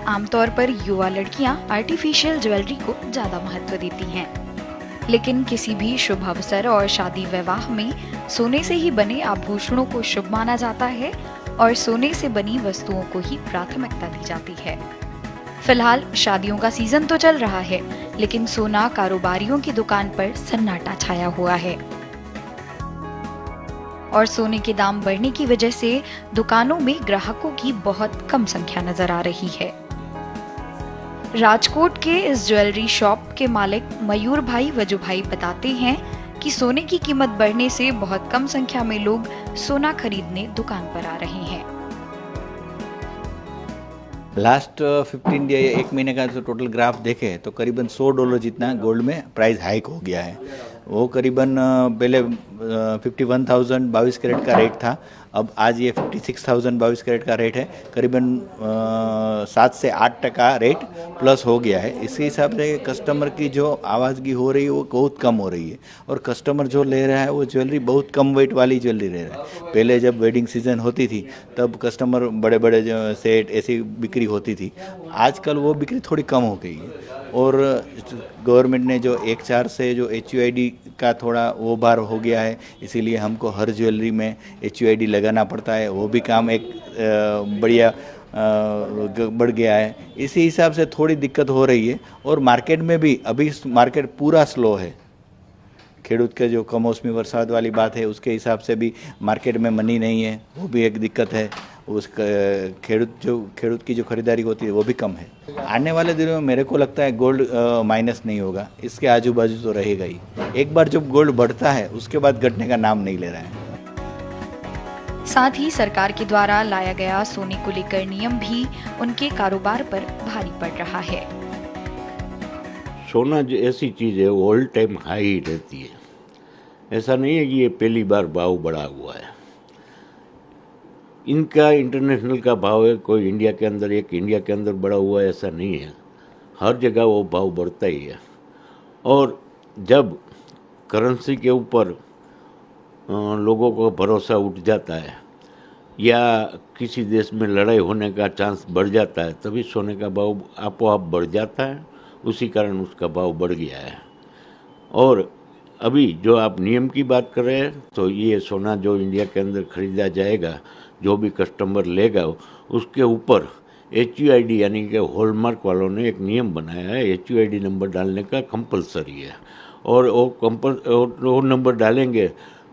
आमतौर पर युवा लड़कियां आर्टिफिशियल ज्वेलरी को ज्यादा महत्व देती हैं। लेकिन किसी भी शुभ अवसर और शादी विवाह में सोने से ही बने आभूषणों को शुभ माना जाता है और सोने से बनी वस्तुओं को ही प्राथमिकता दी जाती है। फिलहाल शादियों का सीजन तो चल रहा है, लेकिन सोना कारोबारियों की दुकान पर सन्नाटा छाया हुआ है और सोने के दाम बढ़ने की वजह से दुकानों में ग्राहकों की बहुत कम संख्या नजर आ रही है। राजकोट के इस ज्वेलरी शॉप के मालिक मयूर भाई वजूभाई बताते हैं कि सोने की कीमत बढ़ने से बहुत कम संख्या में लोग सोना खरीदने दुकान पर आ रहे हैं। लास्ट 15 डे या एक महीने का जो टोटल ग्राफ देखे तो करीबन $100 जितना गोल्ड में प्राइस हाइक हो गया है। वो करीबन पहले 51,000 22 कैरेट का रेट था, अब आज ये 56,000 22 कैरेट का रेट है। करीबन 7 से 8% रेट प्लस हो गया है। इसके हिसाब से कस्टमर की जो आवाज़गी हो रही है वो बहुत कम हो रही है और कस्टमर जो ले रहा है वो ज्वेलरी बहुत कम वेट वाली ज्वेलरी ले रहा है। पहले जब वेडिंग सीजन होती थी तब कस्टमर बड़े बड़े जो सेट ऐसी बिक्री होती थी, आजकल वो बिक्री थोड़ी कम हो गई है। और गवर्नमेंट ने जो 1/4 से जो HUID का थोड़ा वो भार हो गया है, इसीलिए हमको हर ज्वेलरी में HUID लगाना पड़ता है। वो भी काम एक बढ़िया बढ़ गया है। इसी हिसाब से थोड़ी दिक्कत हो रही है और मार्केट में भी अभी मार्केट पूरा स्लो है। खेडूत के जो कमोसमी बरसात वाली बात है उसके हिसाब से भी मार्केट में मनी नहीं है, वो भी एक दिक्कत है। उस खेडूत की जो खरीदारी होती है वो भी कम है। आने वाले दिनों में मेरे को लगता है गोल्ड माइनस नहीं होगा, इसके आजू बाजू तो रहेगा ही। एक बार जब गोल्ड बढ़ता है उसके बाद घटने का नाम नहीं ले रहा है। साथ ही सरकार के द्वारा लाया गया सोने को लेकर नियम भी उनके कारोबार पर भारी पड़ रहा है। सोना जो ऐसी चीज़ है वो ऑल टाइम हाई रहती है। ऐसा नहीं है कि ये पहली बार भाव बढ़ा हुआ है। इनका इंटरनेशनल का भाव है, कोई इंडिया के अंदर बढ़ा हुआ है ऐसा नहीं है। हर जगह वो भाव बढ़ता ही है। और जब करेंसी के ऊपर लोगों को भरोसा उठ जाता है या किसी देश में लड़ाई होने का चांस बढ़ जाता है, तभी सोने का भाव आपो आप बढ़ जाता है। उसी कारण उसका भाव बढ़ गया है। और अभी जो आप नियम की बात कर रहे हैं, तो ये सोना जो इंडिया के अंदर खरीदा जाएगा, जो भी कस्टमर लेगा उसके ऊपर HUID यानी कि हॉलमार्क वालों ने एक नियम बनाया है। HUID नंबर डालने का कंपलसरी है और वो नंबर डालेंगे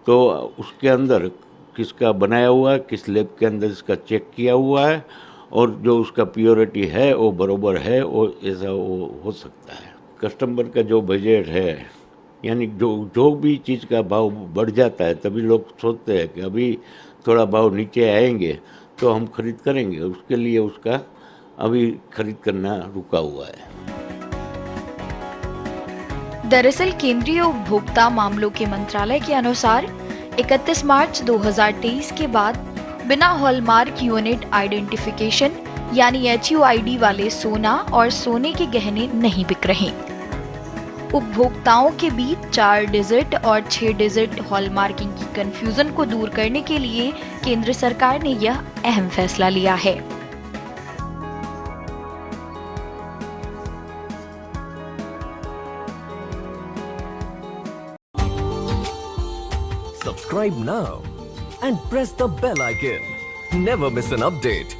तो उसके अंदर किसका बनाया हुआ है, किस लैब के अंदर इसका चेक किया हुआ है और जो उसका प्योरिटी है वो बरोबर है, वो ऐसा वो हो सकता है। कस्टमर का जो बजट है, यानी जो भी चीज़ का भाव बढ़ जाता है तभी लोग सोचते हैं कि अभी थोड़ा भाव नीचे आएंगे तो हम खरीद करेंगे। उसके लिए उसका अभी खरीद करना रुका हुआ है। दरअसल केंद्रीय उपभोक्ता मामलों के मंत्रालय के अनुसार 31 मार्च 2023 के बाद बिना हॉलमार्क यूनिट आइडेंटिफिकेशन यानी HUID वाले सोना और सोने के गहने नहीं बिक रहे। उपभोक्ताओं के बीच 4 डिजिट और 6 डिजिट हॉलमार्किंग की कंफ्यूजन को दूर करने के लिए केंद्र सरकार ने यह अहम फैसला लिया है। Subscribe now and press the bell icon. Never miss an update.